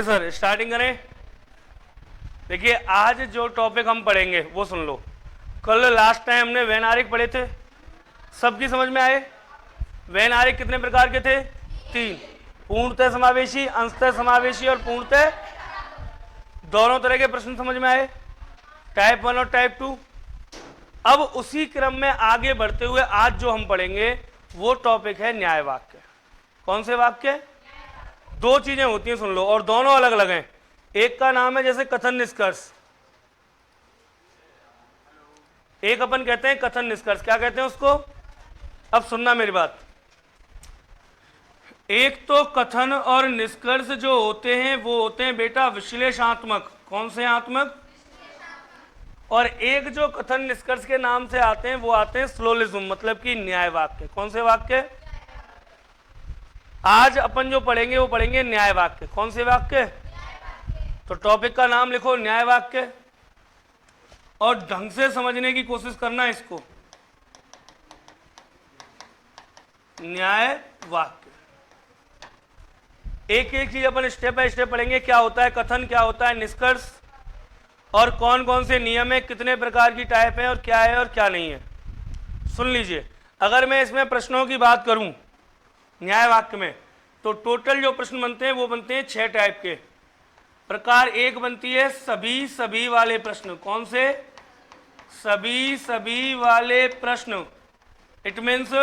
Sir starting करें। देखिए आज जो टॉपिक हम पढ़ेंगे वो सुन लो। कल लास्ट टाइम हमने वैनारिक पढ़े थे, सबकी समझ में आए? वैनारिक कितने प्रकार के थे? 3, पूर्णतः समावेशी, अंशतः समावेशी और पूर्णतः। दोनों तरह के प्रश्न समझ में आए, टाइप 1 और टाइप 2। अब उसी क्रम में आगे बढ़ते हुए आज जो हम पढ़ेंगे वो टॉपिक है न्याय वाक्य। कौन से वाक्य? दो चीजें होती हैं, सुन लो, और दोनों अलग अलग हैं। एक का नाम है जैसे कथन निष्कर्ष, एक अपन कहते हैं कथन निष्कर्ष। क्या कहते हैं उसको? अब सुनना मेरी बात। एक तो कथन और निष्कर्ष जो होते हैं वो होते हैं बेटा विश्लेषणात्मक। कौन से आत्मक? और एक जो कथन निष्कर्ष के नाम से आते हैं वो आते हैं स्लोलिज्म, मतलब कि न्याय वाक्य। कौन से वाक्य? आज अपन जो पढ़ेंगे वो पढ़ेंगे न्याय वाक्य। कौन से वाक्य? तो टॉपिक का नाम लिखो न्याय वाक्य, और ढंग से समझने की कोशिश करना इसको। न्याय वाक्य एक एक चीज अपन स्टेप बाय स्टेप पढ़ेंगे। क्या होता है कथन, क्या होता है निष्कर्ष, और कौन कौन से नियम है, कितने प्रकार की टाइप है, और क्या है और क्या नहीं है। सुन लीजिए, अगर मैं इसमें प्रश्नों की बात करूं न्याय वाक्य में, तो टोटल जो प्रश्न बनते हैं वो बनते हैं 6 टाइप के। प्रकार एक बनती है सभी सभी वाले प्रश्न। कौन से? सभी सभी वाले प्रश्न। It means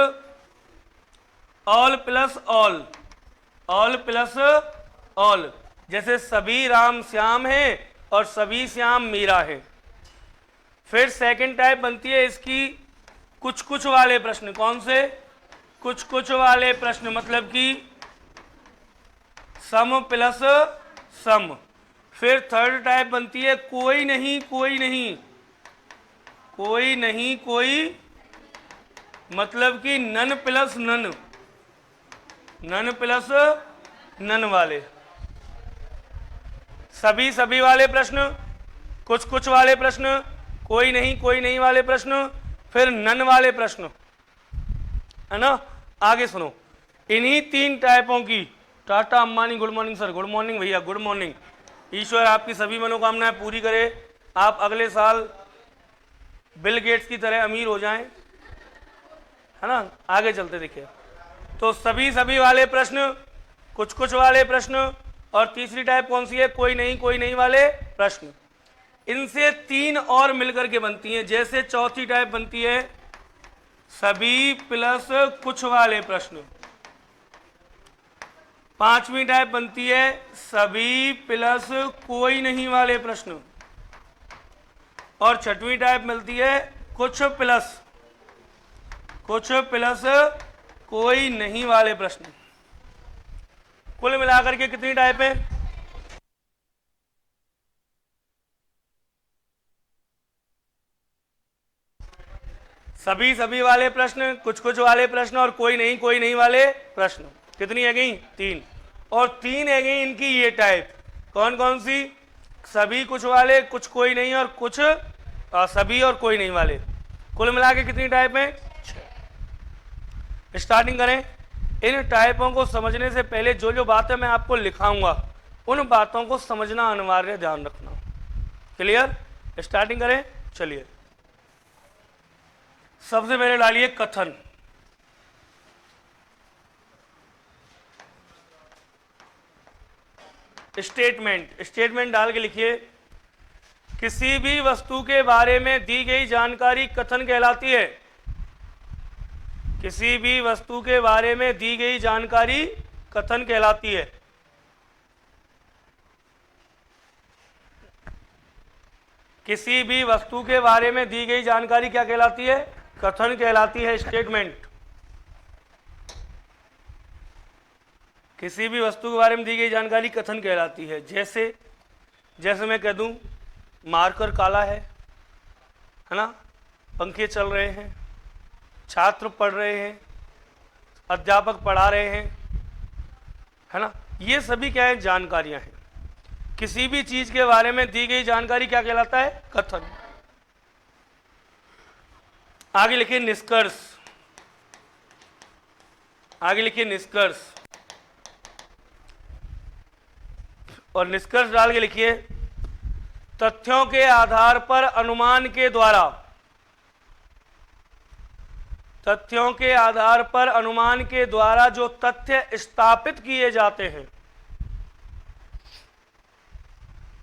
all plus all, all plus all. जैसे सभी राम श्याम है और सभी श्याम मीरा है। फिर सेकंड टाइप बनती है इसकी कुछ कुछ वाले प्रश्न। कौन से? कुछ कुछ वाले प्रश्न, मतलब कि सम प्लस सम। फिर थर्ड टाइप बनती है कोई नहीं कोई नहीं, कोई नहीं कोई, मतलब कि none plus none, none plus none वाले। सभी सभी वाले प्रश्न, कुछ कुछ वाले प्रश्न, कोई नहीं वाले प्रश्न, फिर नन वाले प्रश्न, है ना। आगे सुनो, इन्हीं 3 टाइपों की Tata Ambani, good morning sir. Good morning भैया, गुड मॉर्निंग। ईश्वर आपकी सभी मनोकामनाएं पूरी करे, आप अगले साल बिल गेट्स की तरह अमीर हो जाएं, है ना। आगे चलते देखिए, तो सभी सभी वाले प्रश्न, कुछ कुछ वाले प्रश्न, और तीसरी टाइप कौन सी है? कोई नहीं वाले प्रश्न। इनसे 3 और मिलकर के बनती हैं। जैसे चौथी टाइप बनती है सभी प्लस कुछ वाले प्रश्न, पांचवी टाइप बनती है सभी प्लस कोई नहीं वाले प्रश्न, और छठवीं टाइप मिलती है कुछ प्लस कोई नहीं वाले प्रश्न। कुल मिलाकर के कितनी टाइप है? सभी सभी वाले प्रश्न, कुछ कुछ वाले प्रश्न, और कोई नहीं वाले प्रश्न। कितनी है गई? 3। और 3 है गई इनकी ये टाइप। कौन कौन सी? सभी कुछ वाले, कुछ कोई नहीं, और कुछ सभी और कोई नहीं वाले। कुल मिला के कितनी टाइप है? 6। स्टार्टिंग करें। इन टाइपों को समझने से पहले जो जो बातें मैं आपको लिखाऊंगा उन बातों को समझना अनिवार्य, ध्यान रखना। क्लियर? स्टार्टिंग करें, चलिए। सबसे पहले डालिए कथन। स्टेटमेंट, स्टेटमेंट डाल के लिखिए किसी भी वस्तु के बारे में दी गई जानकारी कथन कहलाती है। किसी भी वस्तु के बारे में दी गई जानकारी कथन कहलाती है। किसी भी वस्तु के बारे में दी गई जानकारी क्या कहलाती है? कथन कहलाती है। स्टेटमेंट। किसी भी वस्तु के बारे में दी गई जानकारी कथन कहलाती है। जैसे मैं कह दूं मार्कर काला है ना, पंखे चल रहे हैं, छात्र पढ़ रहे हैं, अध्यापक पढ़ा रहे हैं, है ना। ये सभी क्या है? जानकारियां हैं। किसी भी चीज के बारे में दी गई जानकारी क्या कहलाता है? कथन। आगे लिखिए निष्कर्ष। आगे लिखिए निष्कर्ष। और निष्कर्ष डाल के लिखिए, तथ्यों के आधार पर अनुमान के द्वारा, तथ्यों के आधार पर अनुमान के द्वारा जो तथ्य स्थापित किए जाते हैं,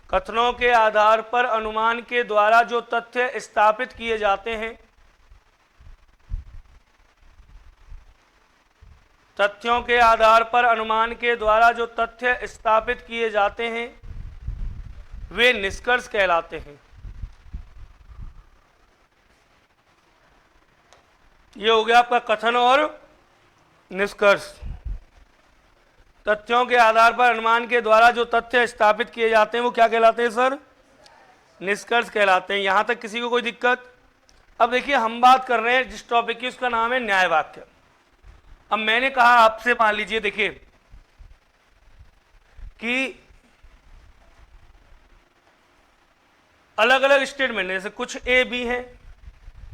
कथनों के आधार पर अनुमान के द्वारा जो तथ्य स्थापित किए जाते हैं, तथ्यों के आधार पर अनुमान के द्वारा जो तथ्य स्थापित किए जाते हैं वे निष्कर्ष कहलाते हैं। ये हो गया आपका कथन और निष्कर्ष। तथ्यों के आधार पर अनुमान के द्वारा जो तथ्य स्थापित किए जाते हैं वो क्या कहलाते हैं सर? निष्कर्ष कहलाते हैं। यहां तक किसी को कोई दिक्कत? अब देखिए हम बात कर रहे हैं जिस टॉपिक की, उसका नाम है न्याय वाक्य। अब मैंने कहा आपसे, मान लीजिए देखिए कि अलग अलग स्टेटमेंट, जैसे कुछ ए बी हैं,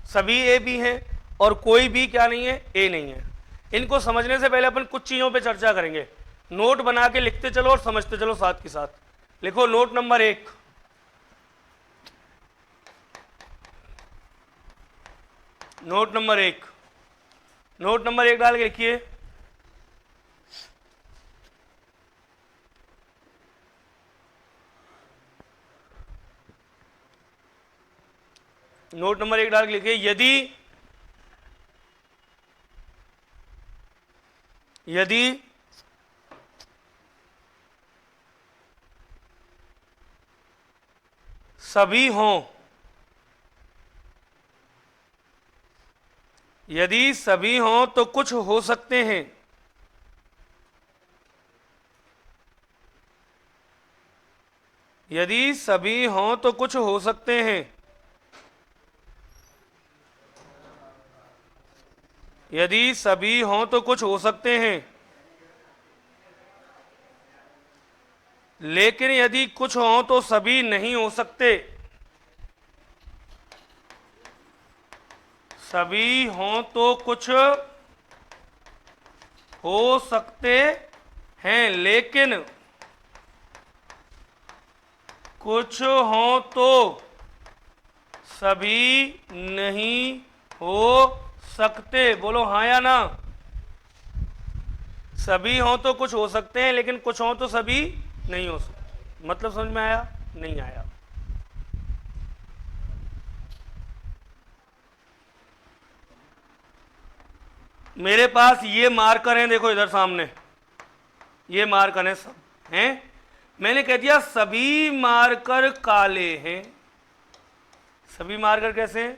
सभी ए बी हैं और कोई भी क्या नहीं है, ए नहीं है। इनको समझने से पहले अपन कुछ चीजों पे चर्चा करेंगे। नोट बना के लिखते चलो और समझते चलो साथ के साथ। लिखो note number 1, note number 1, note number 1 डाल के लिखिए, नोट नंबर 1 डाल के लिखिए, यदि सभी हों, यदि सभी हों तो कुछ हो सकते हैं। यदि सभी हों तो कुछ हो सकते हैं। यदि सभी हों तो कुछ हो सकते हैं, लेकिन यदि कुछ हों तो सभी नहीं हो सकते। सभी हों तो कुछ हो सकते हैं, लेकिन कुछ हों तो सभी नहीं हो सकते। बोलो हाँ या ना? सभी हों तो कुछ हो सकते हैं, लेकिन कुछ हों तो सभी नहीं हो सकते। मतलब समझ में आया? नहीं आया? मेरे पास ये मार्कर हैं, देखो इधर सामने ये मार्कर हैं, सब हैं। मैंने कह दिया सभी मार्कर काले हैं। सभी मार्कर कैसे हैं?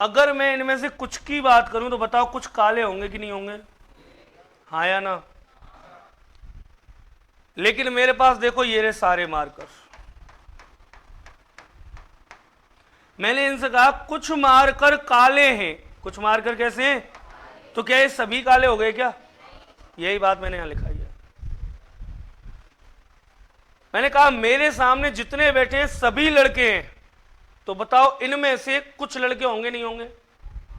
अगर मैं इनमें से कुछ की बात करूं तो बताओ कुछ काले होंगे कि नहीं होंगे? हाँ या ना? लेकिन मेरे पास देखो ये रहे सारे मार्कर। मैंने इनसे कहा कुछ मार्कर काले हैं। कुछ मार्कर कैसे हैं? तो क्या ये सभी काले हो गए क्या? यही बात मैंने यहां लिखाई है। मैंने कहा मेरे सामने जितने बैठे हैं सभी लड़के हैं, तो बताओ इनमें से कुछ लड़के होंगे नहीं होंगे?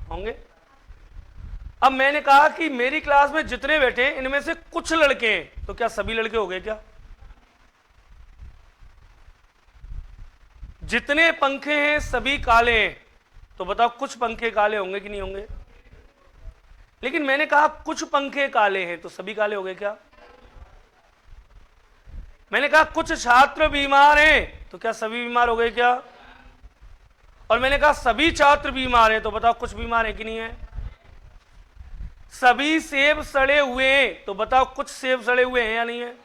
होंगे। अब मैंने कहा कि मेरी क्लास में जितने बैठे हैं इनमें से कुछ लड़के हैं, तो क्या सभी लड़के हो गए क्या? जितने पंखे हैं सभी काले हैं, तो बताओ कुछ पंखे काले होंगे कि नहीं होंगे? लेकिन मैंने कहा कुछ पंखे काले हैं, तो सभी काले हो गए क्या? मैंने कहा कुछ छात्र बीमार हैं, तो क्या सभी बीमार हो गए क्या? और मैंने कहा सभी छात्र बीमार हैं, तो बताओ कुछ बीमार हैं कि नहीं है? सभी सेब सड़े हुए हैं, तो बताओ कुछ सेब सड़े हुए हैं या नहीं है?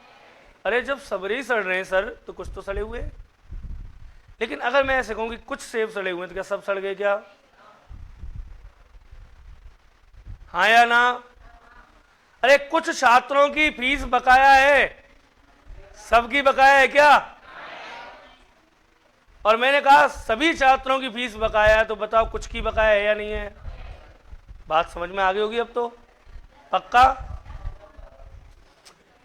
अरे जब सबरे ही सड़ रहे हैं सर, तो कुछ तो सड़े हुए हैं। लेकिन अगर मैं ऐसे कहूं कि कुछ सेब सड़े हुए हैं, तो क्या सब सड़ गए क्या? हाँ या ना? अरे कुछ छात्रों की फीस बकाया है, सबकी बकाया है क्या? और मैंने कहा सभी छात्रों की फीस बकाया है, तो बताओ कुछ की बकाया है या नहीं है? बात समझ में आ गई होगी अब तो, पक्का?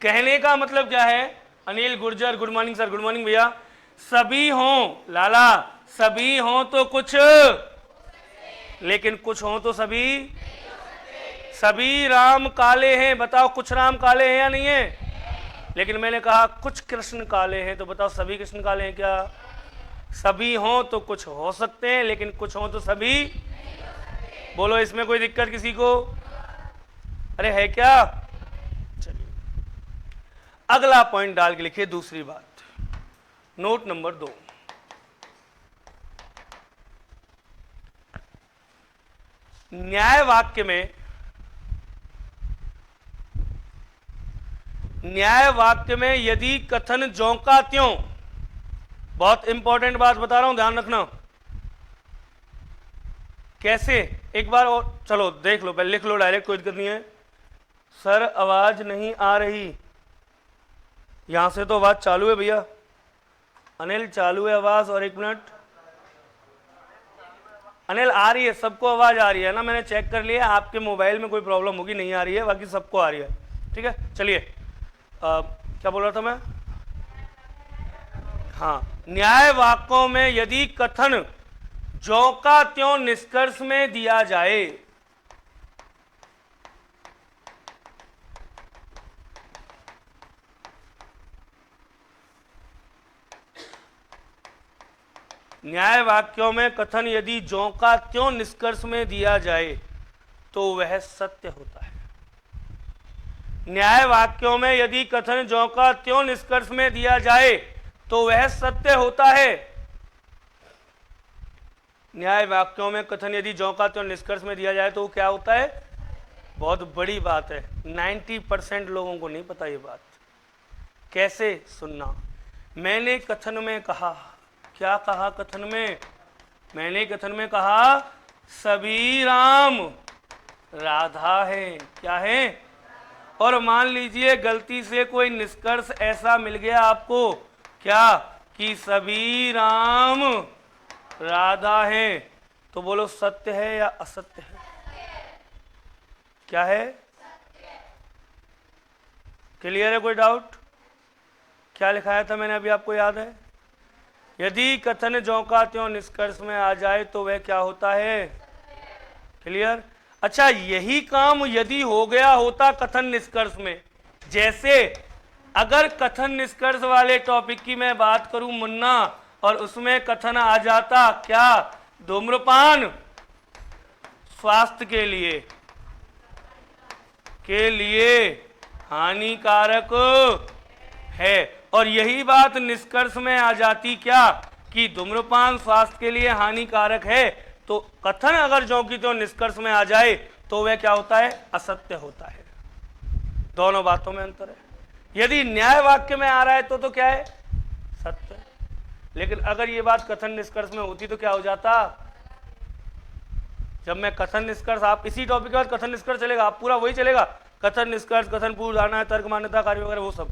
कहने का मतलब क्या है? Anil Gurjar, good morning sir. Good morning भैया। सभी हों लाला, सभी हों तो कुछ, लेकिन कुछ हों तो सभी। सभी राम काले हैं, बताओ कुछ राम काले हैं या नहीं है? लेकिन मैंने कहा कुछ कृष्ण काले हैं, तो बताओ सभी कृष्ण काले हैं क्या? सभी हों तो कुछ हो सकते हैं, लेकिन कुछ हों तो सभी। बोलो इसमें कोई दिक्कत किसी को? अरे है क्या? चलिए अगला पॉइंट डाल के लिखिए दूसरी बात, नोट नंबर 2। न्याय वाक्य में यदि कथन ज्यों का त्यों, बहुत इंपॉर्टेंट बात बता रहा हूं, ध्यान रखना। कैसे? एक बार और चलो देख लो, पहले लिख लो डायरेक्ट, कोई दिक्कत नहीं है। सर आवाज नहीं आ रही, यहां से तो आवाज चालू है भैया। अनिल चालू है आवाज, और 1 मिनट। अनिल आ रही है, सबको आवाज आ रही है ना? मैंने चेक कर लिया, आपके मोबाइल में कोई प्रॉब्लम होगी, नहीं आ रही है, बाकी सबको आ रही है। ठीक है, चलिए क्या बोल रहा था मैं? हाँ, न्याय वाक्यों में यदि कथन ज्यों का त्यों निष्कर्ष में दिया जाए, न्याय वाक्यों में कथन यदि ज्यों का त्यों निष्कर्ष में दिया जाए तो वह सत्य होता है। न्याय वाक्यों में यदि कथन ज्यों का त्यों निष्कर्ष में दिया जाए तो वह सत्य होता है। न्याय वाक्यों में कथन यदि ज्यों का त्यों निष्कर्ष में दिया जाए तो वो क्या होता है? बहुत बड़ी बात है, 90% लोगों को नहीं पता ये बात। कैसे? सुनना। मैंने कथन में कहा, क्या कहा कथन में? मैंने कथन में कहा सभी राम राधा है। क्या है? और मान लीजिए गलती से कोई निष्कर्ष ऐसा मिल गया आपको, क्या कि सभी राम राधा है, तो बोलो सत्य है या असत्य है? क्या है? क्लियर है? कोई डाउट? क्या लिखाया था मैंने अभी, आपको याद है? यदि कथन ज्यों का त्यों निष्कर्ष में आ जाए तो वह क्या होता है? क्लियर? अच्छा, यही काम यदि हो गया होता कथन निष्कर्ष में, जैसे अगर कथन निष्कर्ष वाले टॉपिक की मैं बात करूं मुन्ना, और उसमें कथन आ जाता क्या? धूम्रपान स्वास्थ्य के लिए हानिकारक है, और यही बात निष्कर्ष में आ जाती क्या कि धूम्रपान स्वास्थ्य के लिए हानिकारक है, तो कथन अगर ज्यों की त्यों निष्कर्ष में आ जाए तो वह क्या होता है? असत्य होता है। दोनों बातों में अंतर है। यदि न्याय वाक्य में आ रहा है तो क्या है? सत्य। लेकिन अगर ये बात कथन निष्कर्ष में होती तो क्या हो जाता? जब मैं कथन निष्कर्ष, आप इसी टॉपिक के बाद कथन निष्कर्ष चलेगा, आप पूरा वही चलेगा, कथन निष्कर्ष, कथन पूर्व धारणा, तर्क मान्यता, कार्य वगैरह, वो सब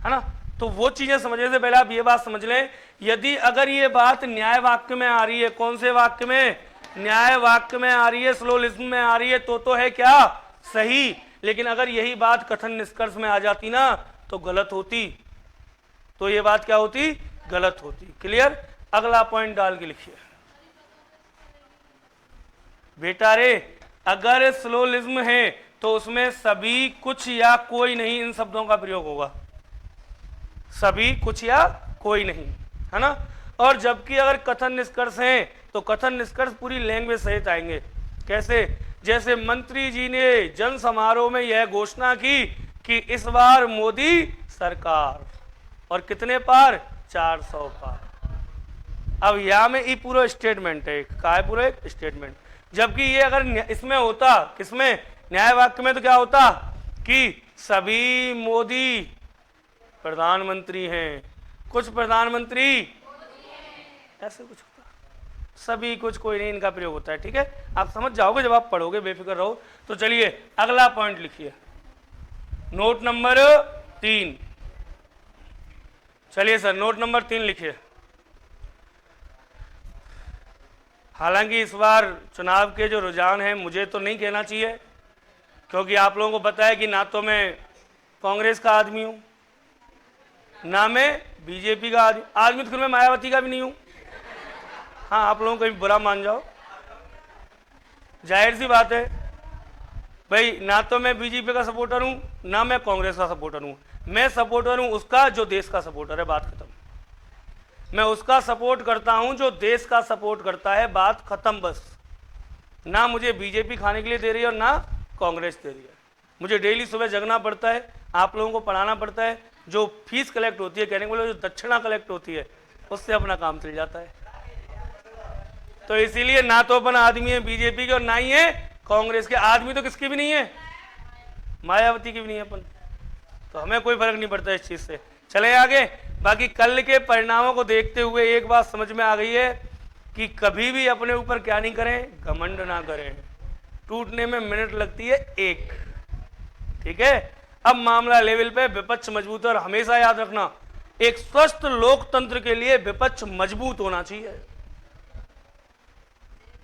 है ना। तो वो चीजें समझने से पहले आप ये बात समझ लें, यदि अगर ये बात न्याय वाक्य में आ रही है, कौन से वाक्य में? न्याय वाक्य में आ रही है, सिलोजिज्म में आ रही है, तो है क्या? सही। लेकिन अगर यही बात कथन निष्कर्ष में आ जाती ना तो गलत होती, तो ये बात क्या होती? गलत होती। क्लियर? अगला पॉइंट डाल के लिखिए बेटा रे, अगर सिलोजिज्म है तो उसमें सभी, कुछ या कोई नहीं, इन शब्दों का प्रयोग होगा। सभी, कुछ या कोई नहीं, है ना। और जबकि अगर कथन निष्कर्ष हैं तो कथन निष्कर्ष पूरी लैंग्वेज सहित आएंगे। कैसे? जैसे मंत्री जी ने जन समारोह में यह घोषणा की कि इस बार मोदी सरकार, और कितने पार? 400 पार। अब यहां में ये पूरा स्टेटमेंट है, क्या है? पूरा एक स्टेटमेंट। जबकि ये अगर इसमें होता, किसमें? न्याय वाक्य में, तो क्या होता कि सभी मोदी प्रधानमंत्री हैं, कुछ प्रधानमंत्री, ऐसे कुछ होता, सभी, कुछ, कोई नहीं, इनका प्रयोग होता है। ठीक है, आप समझ जाओगे जब आप पढ़ोगे, बेफिक्र रहो। तो चलिए अगला पॉइंट लिखिए, नोट नंबर 3। चलिए सर, नोट नंबर 3 लिखिए। हालांकि इस बार चुनाव के जो रुझान हैं, मुझे तो नहीं कहना चाहिए, क्योंकि आप लोगों को पता है कि ना तो मैं कांग्रेस का आदमी हूं, ना मैं बीजेपी का आदमी, तो फिर मैं मायावती का भी नहीं हूं। हाँ, आप लोगों को कहीं बुरा मान जाओ, जाहिर सी बात है भाई, ना तो मैं बीजेपी का सपोर्टर हूं, ना मैं कांग्रेस का सपोर्टर हूं, मैं सपोर्टर हूं उसका जो देश का सपोर्टर है, बात खत्म। मैं उसका सपोर्ट करता हूं जो देश का सपोर्ट करता है, बात खत्म बस। ना मुझे बीजेपी खाने के लिए दे रही है और ना कांग्रेस दे रही है। मुझे डेली सुबह जगना पड़ता है, आप लोगों को पढ़ाना पड़ता है, जो फीस कलेक्ट होती है, कहने के बोले जो दक्षिणा कलेक्ट होती है, उससे अपना काम चल जाता है। तो इसीलिए ना तो अपन आदमी है बीजेपी के और ना ही है कांग्रेस के। आदमी तो किसकी भी नहीं है, मायावती की भी नहीं है अपन, तो हमें कोई फर्क नहीं पड़ता इस चीज से। चले आगे। बाकी कल के परिणामों को देखते हुए एक बात समझ में आ गई है कि कभी भी अपने ऊपर क्या नहीं करें, घमंड ना करें। टूटने में मिनट लगती है एक, ठीक है। अब मामला लेवल पे विपक्ष मजबूत है, और हमेशा याद रखना एक स्वस्थ लोकतंत्र के लिए विपक्ष मजबूत होना चाहिए।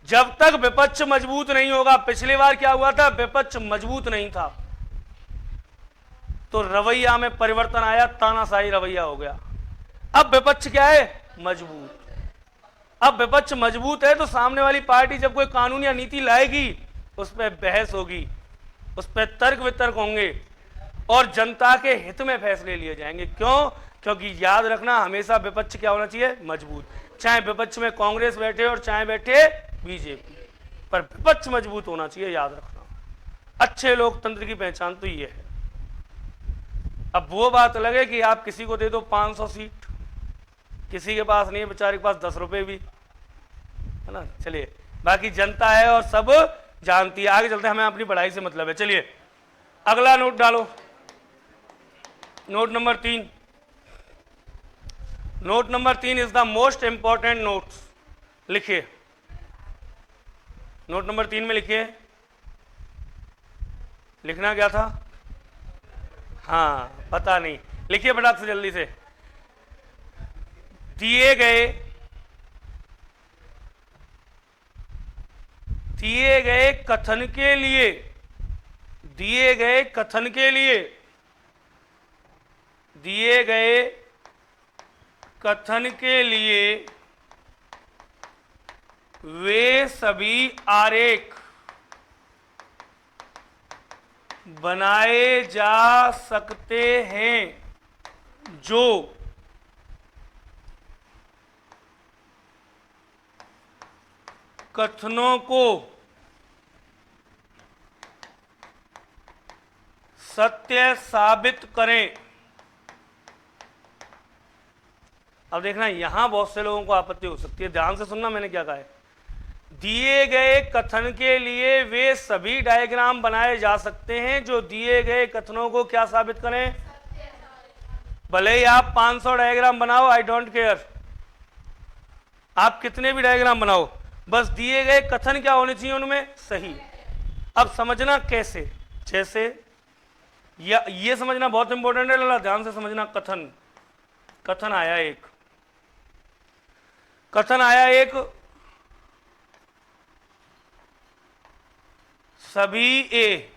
जब तक विपक्ष मजबूत नहीं होगा, पिछली बार क्या हुआ था, विपक्ष मजबूत नहीं था तो रवैया में परिवर्तन आया, तानाशाही रवैया हो गया। अब विपक्ष क्या है, मजबूत। अब विपक्ष मजबूत है तो सामने वाली पार्टी जब कोई कानून या नीति लाएगी उस पर बहस होगी, उस पर तर्क वितर्क होंगे और जनता के हित में फैसले लिए जाएंगे। क्यों? क्योंकि याद रखना हमेशा विपक्ष क्या होना चाहिए, मजबूत। चाहे विपक्ष में कांग्रेस बैठे और चाहे बैठे बीजेपी, पर विपक्ष मजबूत होना चाहिए, याद रखना। अच्छे लोकतंत्र की पहचान तो ये है। अब वो बात अलग है कि आप किसी को दे दो 500 सीट, किसी के पास नहीं है, बेचारे के पास 10 रुपए भी है ना। चलिए, बाकी जनता है और सब जानती है। आगे चलते हैं, हमें अपनी पढ़ाई से मतलब है। चलिए अगला नोट डालो, note number 3। Note number 3 is the most important notes. लिखिए, नोट नंबर 3 में लिखिए। लिखना क्या था, हाँ पता नहीं, लिखिए फटाक से जल्दी से। दिए गए कथन के लिए, दिए गए कथन के लिए, दिए गए कथन के लिए वे सभी आरेख बनाए जा सकते हैं जो कथनों को सत्य साबित करें। अब देखना, यहां बहुत से लोगों को आपत्ति हो सकती है, ध्यान से सुनना मैंने क्या कहा है। दिए गए कथन के लिए वे सभी डायग्राम बनाए जा सकते हैं जो दिए गए कथनों को क्या साबित करें, भले ही आप 500 डायग्राम बनाओ, आई डोंट केयर, आप कितने भी डायग्राम बनाओ, बस दिए गए कथन क्या होने चाहिए उनमें, सही। अब समझना कैसे, जैसे ये समझना बहुत इंपॉर्टेंट है, ध्यान से समझना। कथन आया एक, कथन आया एक, सभी ए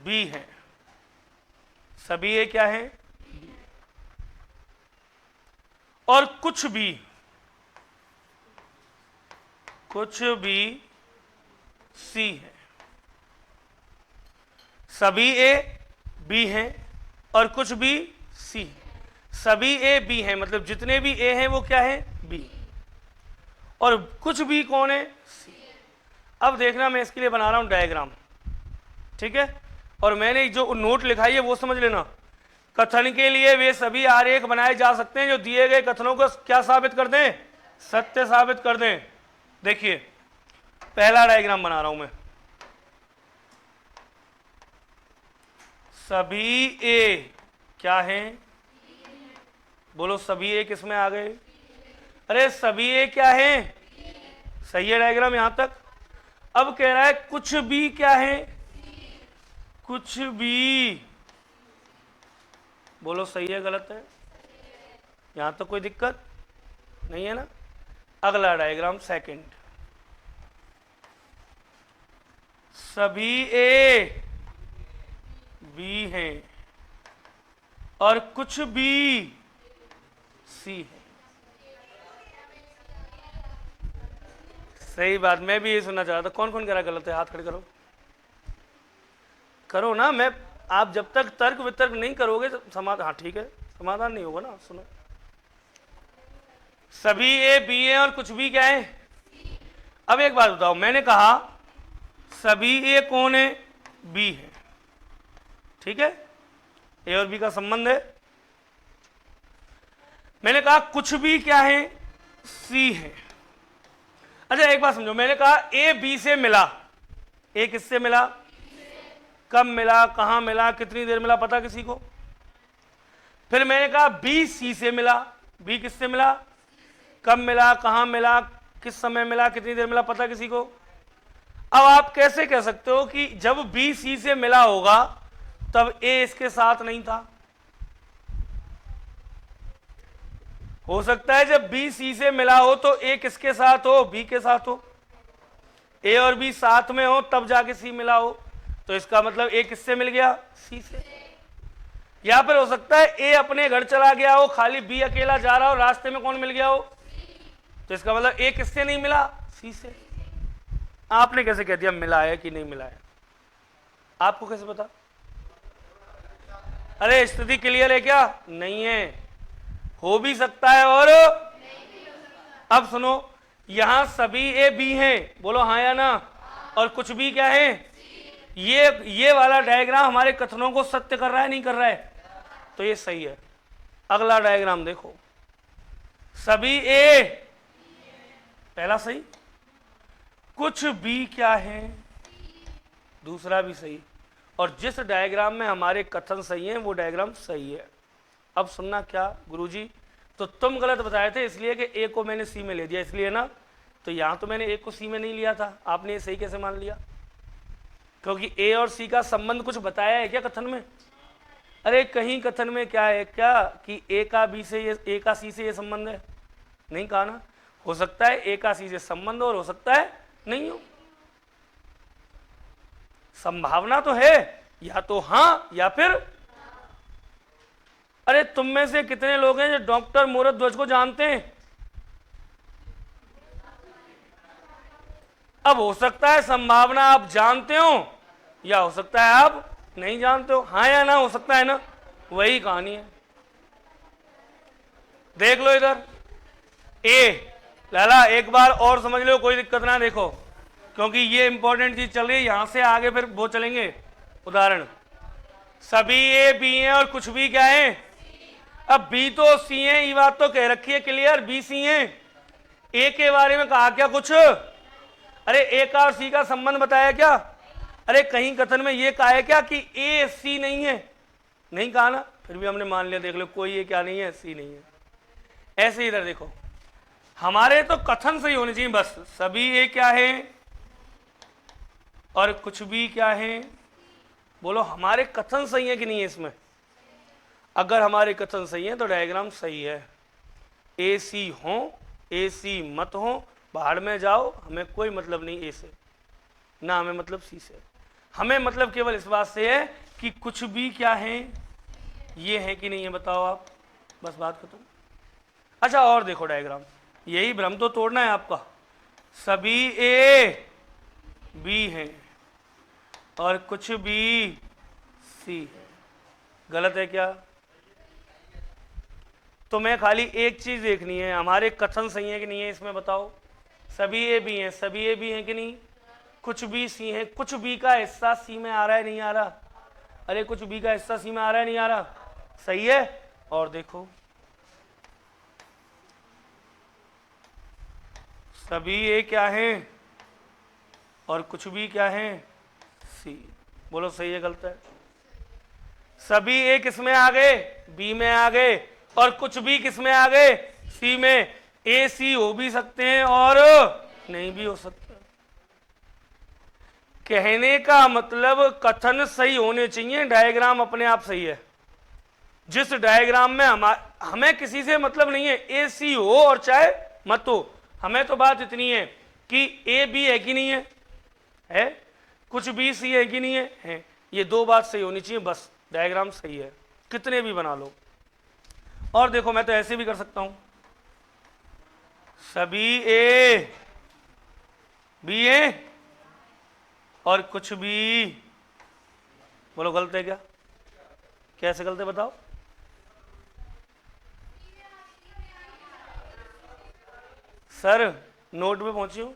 बी है, सभी ए क्या है, और कुछ भी सी है। सभी ए बी हैं और कुछ भी सी है। सभी ए बी हैं मतलब जितने भी ए हैं वो क्या है, बी, और कुछ भी कौन है, सी। अब देखना, मैं इसके लिए बना रहा हूं डायग्राम, ठीक है, और मैंने जो नोट लिखा है वो समझ लेना। कथन के लिए वे सभी आरेख बनाए जा सकते हैं जो दिए गए कथनों को क्या साबित कर दें, सत्य साबित कर दें। देखिए पहला डायग्राम बना रहा हूं मैं, सभी ए क्या है, बोलो सभी ए किस में आ गए, अरे सभी ए क्या है, सही है डायग्राम यहां तक। अब कह रहा है कुछ भी क्या है, कुछ भी, बोलो सही है गलत है, यहां तक कोई दिक्कत नहीं है ना। अगला डायग्राम सेकंड, सभी ए बी हैं और कुछ भी सी है। सही बात, मैं भी ये सुनना चाह रहा था। कौन कौन कह रहा गलत है, हाथ खड़े करो, करो ना, मैं आप जब तक तर्क वितर्क नहीं करोगे समाधान, हाँ ठीक है, समाधान नहीं होगा ना। सुनो, सभी ए बी है और कुछ भी क्या है। अब एक बात बताओ, मैंने कहा सभी ए कौन है, बी है, ठीक है, ए और बी का संबंध है। मैंने कहा कुछ भी क्या है, सी है। अच्छा एक बात समझो, मैंने कहा ए बी से मिला, ए किससे मिला, कब मिला, कहां मिला, कितनी देर मिला, पता किसी को। फिर मैंने कहा बी सी से मिला, बी किससे मिला, कब मिला, कहां मिला, किस समय मिला, कितनी देर मिला, पता किसी को। अब आप कैसे कह सकते हो कि जब बी सी से मिला होगा तब ए इसके साथ नहीं था। हो सकता है जब बी सी से मिला हो तो ए किसके साथ हो, बी के साथ हो, ए और बी साथ में हो तब जाके सी मिला हो, तो इसका मतलब ए किससे मिल गया, सी से। या फिर हो सकता है ए अपने घर चला गया हो, खाली बी अकेला जा रहा हो, रास्ते में कौन मिल गया हो, तो इसका मतलब ए किससे नहीं मिला, सी से। आपने कैसे कह दिया मिला है कि नहीं मिला है, आपको कैसे पता। अरे स्थिति क्लियर है क्या, नहीं है, हो भी सकता है और अब सुनो, यहां सभी ए बी हैं, बोलो हाँ या ना, और कुछ भी क्या है, ये वाला डायग्राम हमारे कथनों को सत्य कर रहा है नहीं कर रहा है, तो ये सही है। अगला डायग्राम देखो, सभी ए, पहला सही, कुछ भी क्या है, दूसरा भी सही, और जिस डायग्राम में हमारे कथन सही हैं वो डायग्राम सही है। अब सुनना क्या गुरुजी, तो तुम गलत बताए थे इसलिए कि ए को मैंने सी में ले दिया इसलिए ना, तो यहां तो मैंने ए को सी में नहीं लिया था, आपने ये सही कैसे मान लिया, क्योंकि ए और सी का संबंध कुछ बताया है क्या कथन में। अरे कहीं कथन में क्या है क्या कि ए का बी से ये, ए का सी से ये संबंध है, नहीं कहा ना। हो सकता है ए का सी से संबंध और हो सकता है नहीं हो, संभावना तो है, या तो हां या फिर। अरे तुम में से कितने लोग हैं जो डॉक्टर मूरत ध्वज को जानते हैं। अब हो सकता है संभावना आप जानते हो या हो सकता है आप नहीं जानते हो, हाँ या ना, हो सकता है ना, वही कहानी है। देख लो इधर ए, लाला एक बार और समझ लो, कोई दिक्कत ना, देखो क्योंकि ये इंपॉर्टेंट चीज चल रही है, यहां से आगे फिर वो चलेंगे उदाहरण। सभी ए बी हैं और कुछ भी क्या है, अब बी तो सी है, ये बात तो कह रखी है क्लियर, बी सी है। ए के बारे में कहा क्या कुछ, अरे ए का और सी का संबंध बताया क्या, अरे कहीं कथन में ये कहा है क्या कि ए सी नहीं है, नहीं कहा ना, फिर भी हमने मान लिया, देख लो कोई ये क्या नहीं है, सी नहीं है। ऐसे इधर देखो, हमारे तो कथन सही होने चाहिए बस, सभी ए क्या है और कुछ भी क्या है, बोलो हमारे कथन सही है कि नहीं है इसमें। अगर हमारे कथन सही है तो डायग्राम सही है। ए सी हो, ए सी मत हो, बाहर में जाओ, हमें कोई मतलब नहीं ए से, ना हमें मतलब सी से, हमें मतलब केवल इस बात से है कि कुछ भी क्या है, ये है कि नहीं है, बताओ आप, बस बात खत्म। अच्छा और देखो डायग्राम, यही भ्रम तो तोड़ना है आपका, सभी ए बी हैं और कुछ भी सी है, गलत है क्या। तुम्हें खाली एक चीज देखनी है, हमारे कथन सही है कि नहीं है इसमें, बताओ। सभी ए बी हैं, सभी ए बी हैं कि नहीं, कुछ भी सी है, कुछ बी का हिस्सा सी में आ रहा है नहीं आ रहा, अरे कुछ बी का हिस्सा सी में आ रहा है नहीं आ रहा, सही है। और देखो सभी ए क्या है और कुछ भी क्या है, सी, बोलो सही है गलत है। सभी ए किस में आ गए, बी में आ गए, और कुछ भी किस में आ गए, सी में। ए सी हो भी सकते हैं और नहीं भी हो सकते। कहने का मतलब कथन सही होने चाहिए, डायग्राम अपने आप सही है। जिस डायग्राम में हमें किसी से मतलब नहीं है, ए सी हो और चाहे मत हो, हमें तो बात इतनी है कि ए बी है कि नहीं है, है, कुछ भी सी है कि नहीं है, ये दो बात सही होनी चाहिए, बस डायग्राम सही है, कितने भी बना लो। और देखो मैं तो ऐसे भी कर सकता हूं, सभी ए बी है और कुछ भी, बोलो गलत है क्या, कैसे गलत है बताओ? सर नोट पे पहुंची हूं।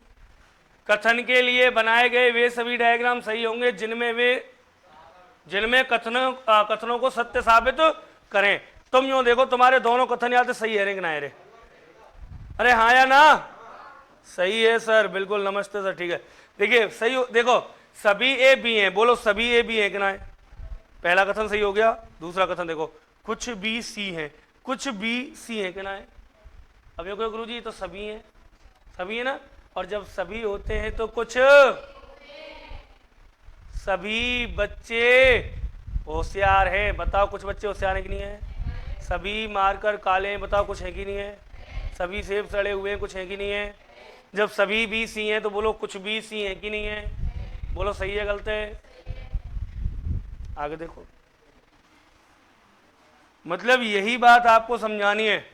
कथन के लिए बनाए गए वे सभी डायग्राम सही होंगे जिनमें कथनों को सत्य साबित करें। तुम यूं देखो, तुम्हारे दोनों कथन या तो सही है रे कि ना है रे? अरे हाँ या ना? सही है सर, बिल्कुल। नमस्ते सर, ठीक है। देखिए सही देखो, सभी ए बी हैं, बोलो सभी ए बी हैं कि ना है? पहला कथन सही हो गया। दूसरा कथन देखो, कुछ बी सी हैं, कुछ बी सी हैं कि ना है? अब ये गुरु जी तो सभी हैं, सभी है ना? और जब सभी होते हैं तो कुछ सभी बच्चे होशियार हैं, बताओ कुछ बच्चे होशियार हैं कि नहीं है? सभी मारकर काले हैं, बताओ कुछ है कि नहीं है? सभी सेब सड़े हुए हैं, कुछ है कि नहीं है? जब सभी बी सी हैं तो बोलो कुछ बी सी हैं कि नहीं है? बोलो सही है गलत है? आगे देखो, मतलब यही बात आपको समझानी है,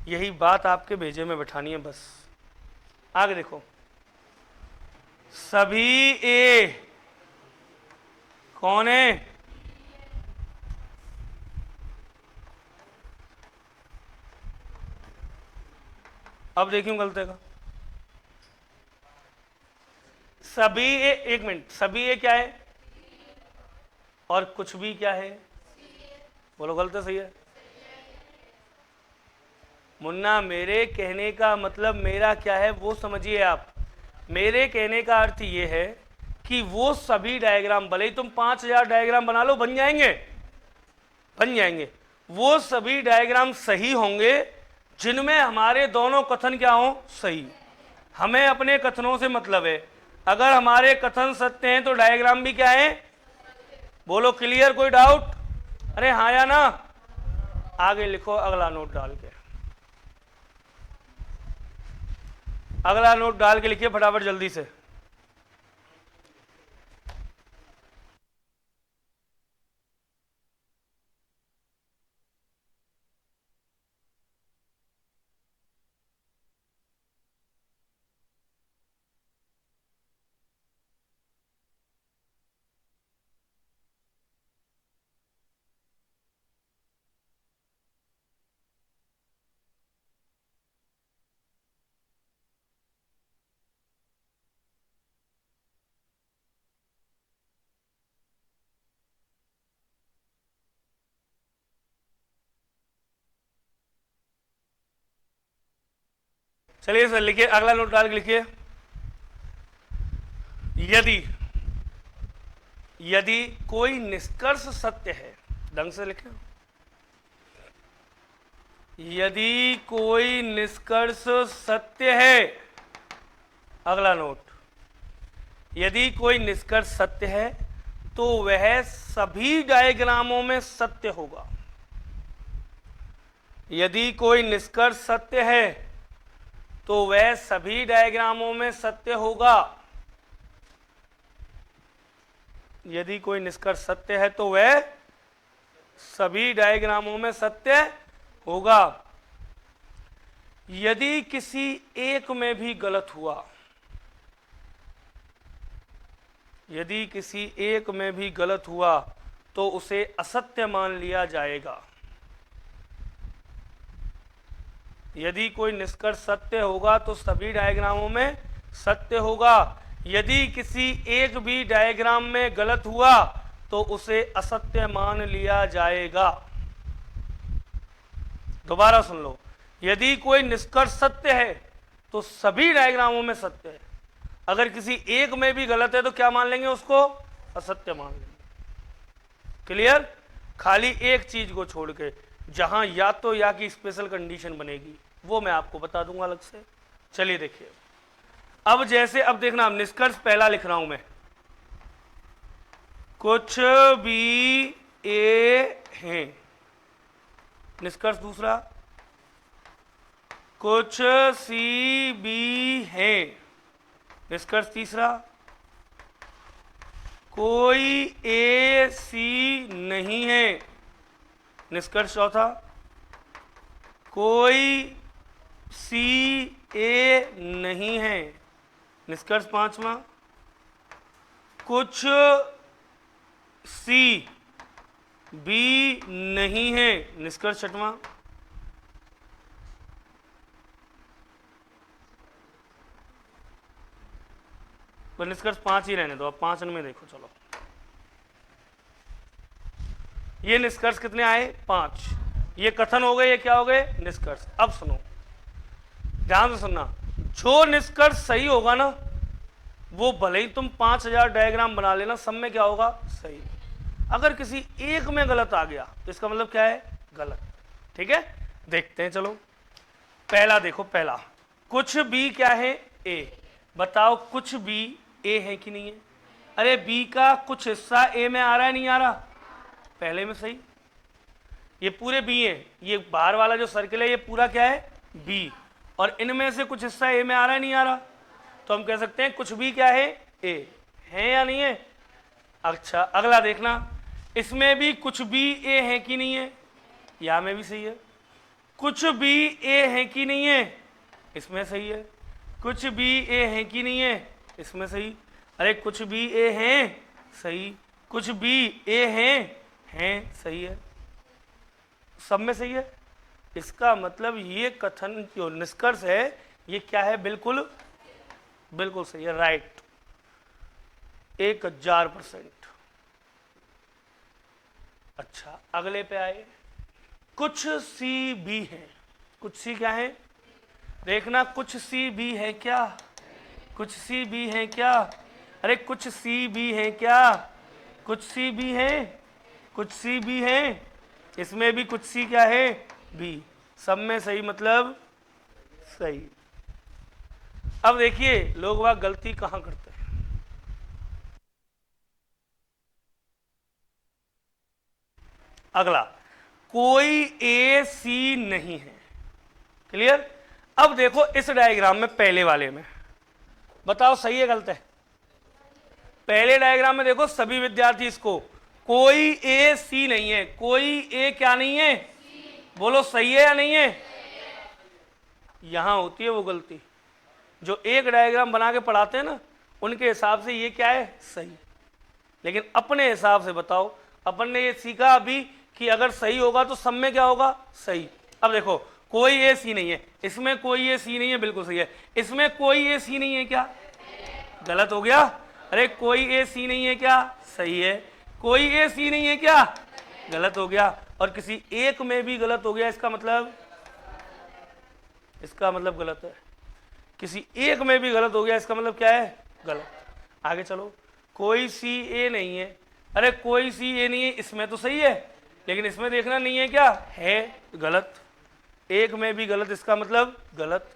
यही बात आपके भेजे में बैठानी है बस। आगे देखो, सभी ए कौन है? अब देखियो गलत है का। सभी ए, एक मिनट, सभी ए क्या है और कुछ भी क्या है? बोलो गलत है सही है? मुन्ना, मेरे कहने का मतलब मेरा क्या है वो समझिए आप। मेरे कहने का अर्थ ये है कि वो सभी डायग्राम, भले ही तुम 5000 डायग्राम बना लो, बन जाएंगे, बन जाएंगे। वो सभी डायग्राम सही होंगे जिनमें हमारे दोनों कथन क्या हो? सही। हमें अपने कथनों से मतलब है, अगर हमारे कथन सत्य हैं तो डायग्राम भी क्या है? बोलो क्लियर, कोई डाउट? अरे हाँ या ना? आगे लिखो अगला नोट डाल के, अगला नोट डाल के लिखिए फटाफट जल्दी से। चलिए सर लिखिए, अगला नोट डाल के लिखिए। यदि यदि कोई निष्कर्ष सत्य है, ढंग से लिखें, यदि कोई निष्कर्ष सत्य है, अगला नोट, यदि कोई निष्कर्ष सत्य है तो वह सभी डायग्रामों में सत्य होगा। यदि कोई निष्कर्ष सत्य है तो वह सभी डायग्रामों में सत्य होगा। यदि कोई निष्कर्ष सत्य है तो वह सभी डायग्रामों में सत्य होगा। यदि किसी एक में भी गलत हुआ, यदि किसी एक में भी गलत हुआ तो उसे असत्य मान लिया जाएगा। यदि कोई निष्कर्ष सत्य होगा तो सभी डायग्रामों में सत्य होगा। यदि किसी एक भी डायग्राम में गलत हुआ तो उसे असत्य मान लिया जाएगा। दोबारा सुन लो, यदि कोई निष्कर्ष सत्य है तो सभी डायग्रामों में सत्य है। अगर किसी एक में भी गलत है तो क्या मान लेंगे? उसको असत्य मान लेंगे। क्लियर? खाली एक चीज को छोड़ के, जहां या तो या की स्पेशल कंडीशन बनेगी, वो मैं आपको बता दूंगा अलग से। चलिए देखिए, अब जैसे, अब देखना, निष्कर्ष पहला लिख रहा हूं मैं, कुछ भी ए हैं। निष्कर्ष दूसरा, कुछ सी बी हैं। निष्कर्ष तीसरा, कोई ए सी नहीं है। निष्कर्ष चौथा, कोई सी ए नहीं है। निष्कर्ष पांचवा, कुछ सी बी नहीं है। निष्कर्ष छठवां, पर निष्कर्ष 5 ही रहने दो, अब 5 में देखो। चलो ये निष्कर्ष कितने आए? 5। ये कथन हो गए, ये क्या हो गए? निष्कर्ष। अब सुनो, ध्यान से सुनना, जो निष्कर्ष सही होगा ना, वो भले ही तुम 5000 डायग्राम बना लेना, सब में क्या होगा? सही। अगर किसी एक में गलत आ गया तो इसका मतलब क्या है? गलत। ठीक है, देखते हैं। चलो पहला देखो, पहला कुछ बी क्या है? ए। बताओ कुछ बी ए है कि नहीं है? अरे बी का कुछ हिस्सा ए में आ रहा है, नहीं आ रहा? पहले में सही, ये पूरे बी है, ये बाहर वाला जो सर्किल है ये पूरा क्या है? बी। और इनमें से कुछ हिस्सा ए में आ रहा है, नहीं आ रहा? तो हम कह सकते हैं कुछ भी क्या है? ए है या नहीं है? अच्छा अगला देखना, इसमें भी कुछ भी ए है कि नहीं है? या में भी सही है। कुछ भी ए है कि नहीं है? इसमें सही है। कुछ भी ए है कि नहीं है? इसमें सही। अरे कुछ भी ए है, सही। कुछ भी ए हैं, सही है। सब में सही है। इसका मतलब ये कथन जो निष्कर्ष है ये क्या है? बिल्कुल बिल्कुल सही है, राइट, 1000%। अच्छा अगले पे आए, कुछ सी भी है। कुछ सी क्या है? देखना, कुछ सी भी है क्या? कुछ सी भी है क्या? अरे कुछ सी भी है क्या? कुछ सी भी है, कुछ सी भी है। इसमें भी कुछ सी क्या है? भी। सब में सही मतलब सही। अब देखिए लोग वह गलती कहां करते हैं। अगला, कोई ए सी नहीं है। क्लियर? अब देखो इस डायग्राम में, पहले वाले में बताओ सही है गलत है? पहले डायग्राम में देखो सभी विद्यार्थी, इसको कोई ए सी नहीं है। कोई ए क्या नहीं है? बोलो सही है या नहीं है? यहां होती है वो गलती, जो एक डायग्राम बना के पढ़ाते हैं ना, उनके हिसाब से ये क्या है? सही। लेकिन अपने हिसाब से बताओ, अपन ने ये सीखा अभी कि अगर सही होगा तो सब में क्या होगा? सही। अब देखो कोई ए सी नहीं है, इसमें कोई ए सी नहीं है, बिल्कुल सही है। इसमें कोई ए सी नहीं है, क्या गलत हो गया? अरे कोई ए सी नहीं है क्या? सही है। कोई ए सी नहीं है क्या? गलत हो गया। और किसी एक में भी गलत हो गया, इसका मतलब गलत है। किसी एक में भी गलत हो गया, इसका मतलब क्या है? गलत। आगे चलो, कोई सी ए नहीं है। अरे कोई सी ए नहीं है, इसमें तो सही है, लेकिन इसमें देखना नहीं है क्या? है, गलत। एक में भी गलत, इसका मतलब गलत।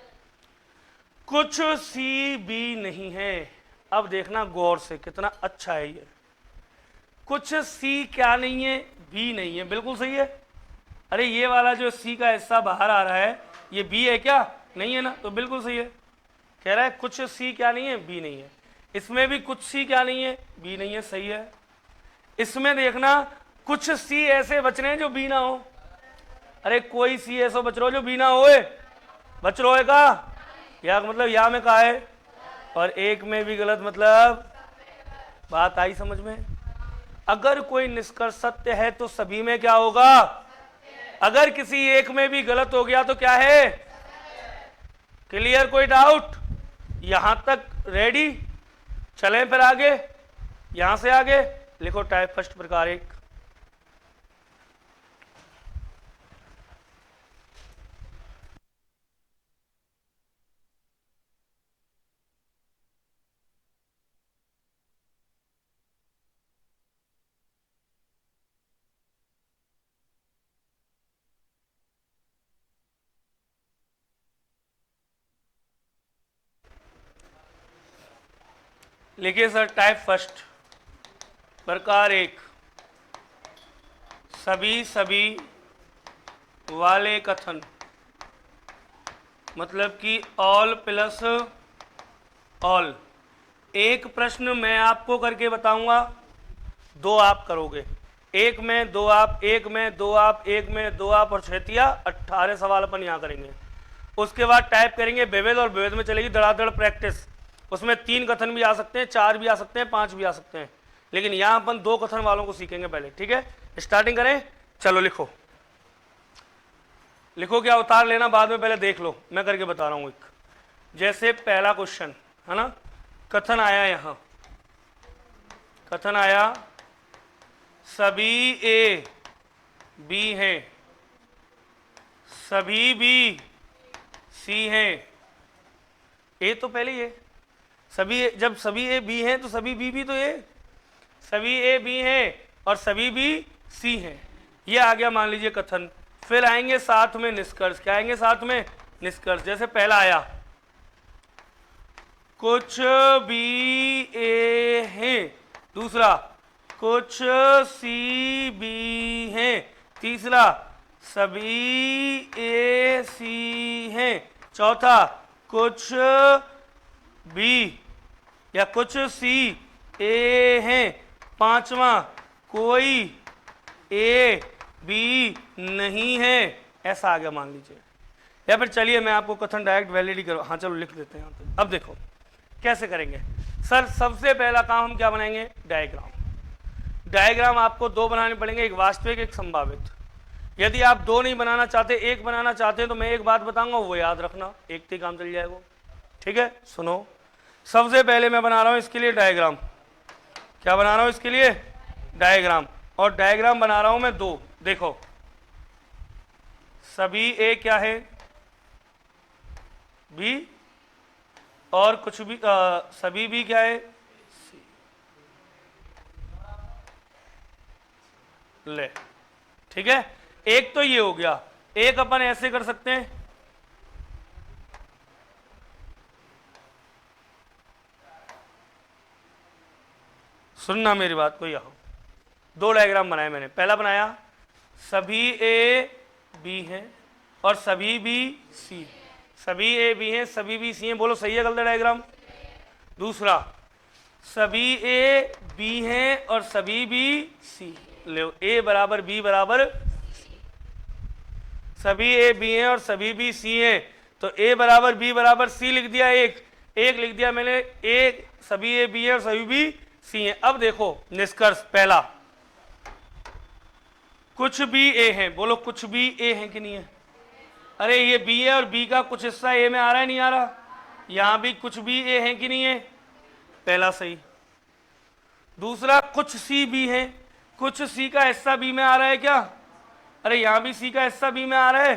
कुछ सी भी नहीं है। अब देखना गौर से, कितना अच्छा है ये। कुछ सी क्या नहीं है? बी नहीं है, बिल्कुल सही है। अरे ये वाला जो सी का हिस्सा बाहर आ रहा है, ये बी है क्या? नहीं है ना, तो बिल्कुल सही है। कह रहा है कुछ सी क्या नहीं है? बी नहीं है। इसमें भी कुछ सी क्या नहीं है? बी नहीं है, सही है। इसमें देखना कुछ सी ऐसे बच रहे हैं जो बी ना हो। अरे कोई सी ऐसा बच रहा हो जो बी ना होए, बच रहा है का? या मतलब या में कहा है, और एक में भी गलत, मतलब बात आई समझ में? अगर कोई निष्कर्ष सत्य है तो सभी में क्या होगा? अगर किसी एक में भी गलत हो गया तो क्या है? क्लियर? कोई डाउट? यहां तक रेडी? चलें फिर आगे, यहां से आगे लिखो टाइप फर्स्ट प्रकार एक। लिखिए सर टाइप फर्स्ट प्रकार एक, सभी वाले कथन, मतलब कि ऑल प्लस ऑल। एक प्रश्न मैं आपको करके बताऊंगा, दो आप करोगे। एक में दो आप, एक में दो आप, एक में दो आप, और छेतिया 18 सवाल अपन यहाँ करेंगे। उसके बाद टाइप करेंगे विविध, और विविध में चलेगी धड़ाधड़ प्रैक्टिस। उसमें 3 कथन भी आ सकते हैं, 4 भी आ सकते हैं, 5 भी आ सकते हैं। लेकिन यहां अपन दो कथन वालों को सीखेंगे पहले, ठीक है। स्टार्टिंग करें, चलो लिखो, लिखो क्या उतार लेना बाद में, पहले देख लो, मैं करके बता रहा हूं एक। जैसे पहला क्वेश्चन है ना, कथन आया, यहां कथन आया सभी ए बी हैं, सभी बी सी हैं। ए तो पहले ही है, सभी जब सभी ए बी हैं तो सभी बी भी तो ए, सभी ए बी हैं और सभी बी सी हैं, ये आ गया मान लीजिए कथन। फिर आएंगे साथ में निष्कर्ष, क्या आएंगे साथ में, निष्कर्ष। जैसे पहला आया कुछ बी ए हैं, दूसरा कुछ सी बी हैं, तीसरा सभी ए सी हैं, चौथा कुछ बी या कुछ सी ए हैं, पांचवा कोई ए बी नहीं है, ऐसा आ गया मान लीजिए। या फिर चलिए मैं आपको कथन डायरेक्ट वैलिडी करो, हाँ चलो लिख देते हैं यहाँ पे। अब देखो कैसे करेंगे सर, सबसे पहला काम हम क्या बनाएंगे, डायग्राम। डायग्राम आपको दो बनाने पड़ेंगे, एक वास्तविक एक संभावित। यदि आप दो नहीं बनाना चाहते, एक बनाना चाहते हैं, तो मैं एक बात बताऊंगा वो याद रखना, एक से काम चल जाएगा, ठीक है। सुनो, सबसे पहले मैं बना रहा हूं इसके लिए डायग्राम। क्या बना रहा हूं इसके लिए, डायग्राम। और डायग्राम बना रहा हूं मैं दो, देखो सभी ए क्या है, बी, और कुछ भी सभी बी क्या है, सी। ले, ठीक है। एक तो ये हो गया, एक अपन ऐसे कर सकते हैं, सुनना मेरी बात को, यहां दो डायग्राम बनाए मैंने। पहला बनाया सभी ए बी हैं और सभी बी सी, सभी ए बी हैं सभी बी सी हैं, बोलो सही है गलत है डायग्राम। दूसरा सभी ए बी हैं और सभी बी सी, ले ए बराबर बी बराबर सी, सभी ए बी हैं और सभी बी सी हैं, तो ए बराबर बी बराबर सी लिख दिया, एक लिख दिया मैंने, ए सभी ए बी है और सभी बी सी हैं। अब देखो निष्कर्ष, पहला कुछ भी ए है, बोलो कुछ भी ए है कि नहीं है, अरे ये बी है और बी का कुछ हिस्सा ए में आ रहा है नहीं आ रहा, यहां भी कुछ भी ए है कि नहीं है, पहला सही। दूसरा कुछ सी बी है, कुछ सी का हिस्सा बी में आ रहा है क्या, अरे यहां भी सी का हिस्सा बी में आ रहा है,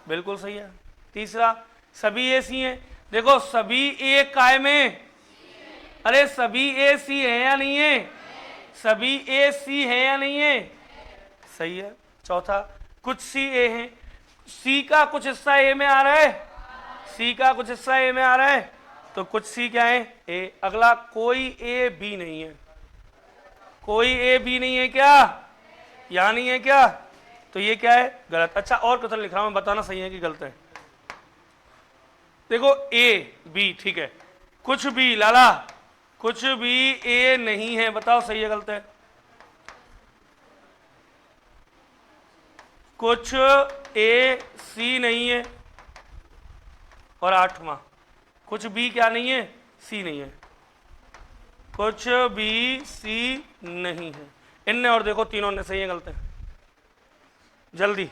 बिल्कुल सही है। तीसरा सभी ए सी है, देखो सभी ए काय में, अरे सभी ए सी है या नहीं है, सभी ए सी है या नहीं है, सही है। चौथा कुछ सी ए है, सी का कुछ हिस्सा ए में आ रहा है, सी का कुछ हिस्सा ए में आ रहा है, तो कुछ सी क्या है, ए। अगला कोई ए बी नहीं है, कोई ए बी नहीं है क्या, यहां नहीं है क्या, तो ये क्या है, गलत। अच्छा और कथन लिख रहा हूं, बताना सही है कि गलत है। देखो ए बी, ठीक है, कुछ भी लाला कुछ भी ए नहीं है, बताओ सही है गलत है। कुछ ए सी नहीं है, और आठवां कुछ बी क्या नहीं है, सी नहीं है, कुछ बी सी नहीं है। इनने और देखो तीनों ने सही है गलत है, जल्दी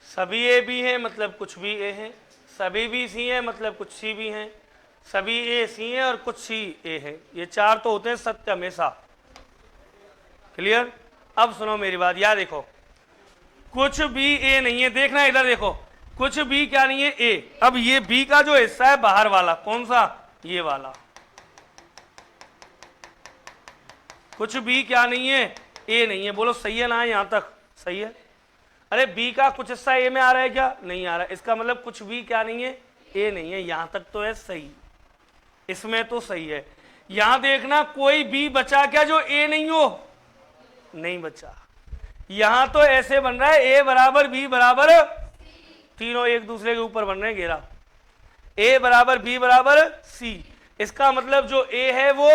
सभी ए बी हैं मतलब कुछ भी ए हैं, सभी बी सी हैं मतलब कुछ सी भी हैं, सभी ए सी हैं और कुछ सी ए है, ये चार तो होते हैं सत्य हमेशा, क्लियर। अब सुनो मेरी बात, याद देखो कुछ भी ए नहीं है, देखना इधर देखो, कुछ भी क्या नहीं है, ए। अब ये बी का जो हिस्सा है बाहर वाला, कौन सा, ये वाला, कुछ भी क्या नहीं है, ए नहीं है, बोलो सही है ना, यहां तक सही है। अरे बी का कुछ हिस्सा ए में आ रहा है क्या, नहीं आ रहा है, इसका मतलब कुछ भी क्या नहीं है, ए नहीं है, यहां तक तो है सही, इसमें तो सही है। यहां देखना कोई बी बचा क्या जो ए नहीं हो, नहीं बचा। यहां तो ऐसे बन रहा है ए बराबर बी बराबर, तीनों एक दूसरे के ऊपर बन रहे हैं घेरा, ए बराबर बी बराबर सी, इसका मतलब जो ए है वो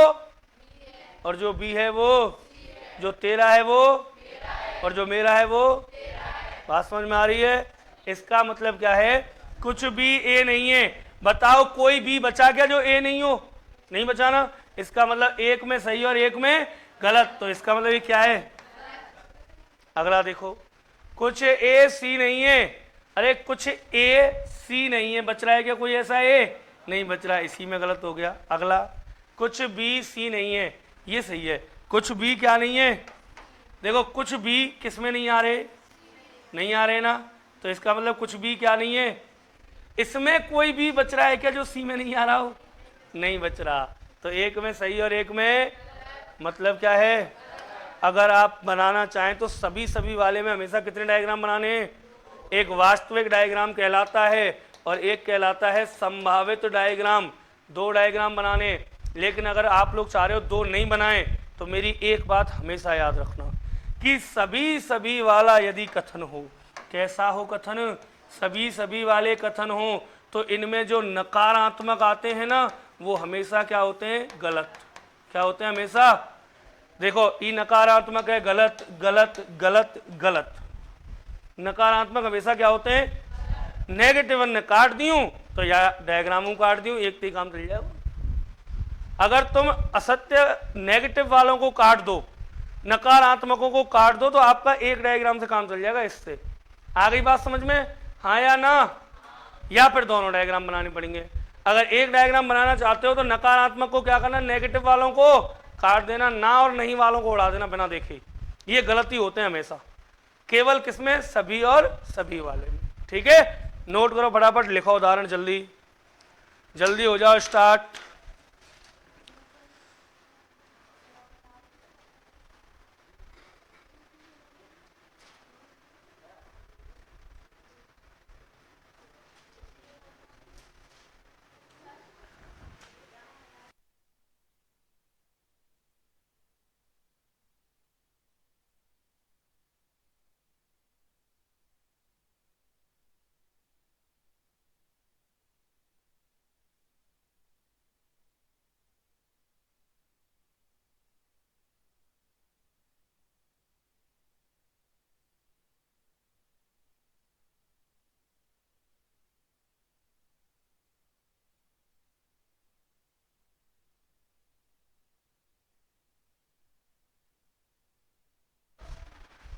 और जो बी है वो, जो तेरा है वो, और जो मेरा है वो बात समझ में आ रही है? इसका मतलब क्या है? कुछ भी ए नहीं है। बताओ कोई भी बचा क्या जो ए नहीं हो? नहीं बचा ना। इसका मतलब एक में सही और एक में गलत, तो इसका मतलब ये क्या है? अगला देखो, कुछ ए सी नहीं है। अरे कुछ ए सी नहीं है, बच रहा है क्या कोई ऐसा ए? नहीं बच रहा, इसी में गलत हो गया। अगला, कुछ बी सी नहीं है, ये सही है। कुछ भी क्या नहीं है? देखो कुछ भी किस में नहीं आ रहे? नहीं आ रहे ना, तो इसका मतलब कुछ भी क्या नहीं है? इसमें कोई भी बच रहा है क्या जो सी में नहीं आ रहा हो? नहीं बच रहा, तो एक में सही और एक में मतलब क्या है? अगर आप बनाना चाहें तो सभी सभी वाले में हमेशा कितने डायग्राम बनाने हैं? एक वास्तविक डायग्राम कहलाता है और एक कहलाता है संभावित डायग्राम। दो डायग्राम बनाने। लेकिन अगर आप लोग चाह रहे हो दो नहीं बनाएं, तो मेरी एक बात हमेशा याद रखना कि सभी सभी वाला यदि कथन हो, कैसा हो कथन? सभी सभी वाले कथन हो, तो इनमें जो नकारात्मक आते हैं ना, वो हमेशा क्या होते हैं? गलत। क्या होते हैं हमेशा? देखो ई नकारात्मक है, गलत गलत गलत गलत। नकारात्मक हमेशा क्या होते हैं? नेगेटिव ने काट दियूं तो या डायग्रामों काट दियूं, एक ही काम चल जाएगा। अगर तुम असत्य नेगेटिव वालों को काट दो, नकारात्मकों को काट दो, तो आपका एक डायग्राम से काम चल जाएगा। इससे आ गई बात समझ में? हाँ या ना? या फिर दोनों डायग्राम बनाने पड़ेंगे। अगर एक डायग्राम बनाना चाहते हो तो नकारात्मक को क्या करना? नेगेटिव वालों को काट देना, ना और नहीं वालों को उड़ा देना बिना देखे। ये गलती होते हैं हमेशा। केवल किसमें? सभी और सभी वाले में। ठीक है, नोट करो फटाफट, लिखो उदाहरण जल्दी जल्दी हो जाओ, स्टार्ट।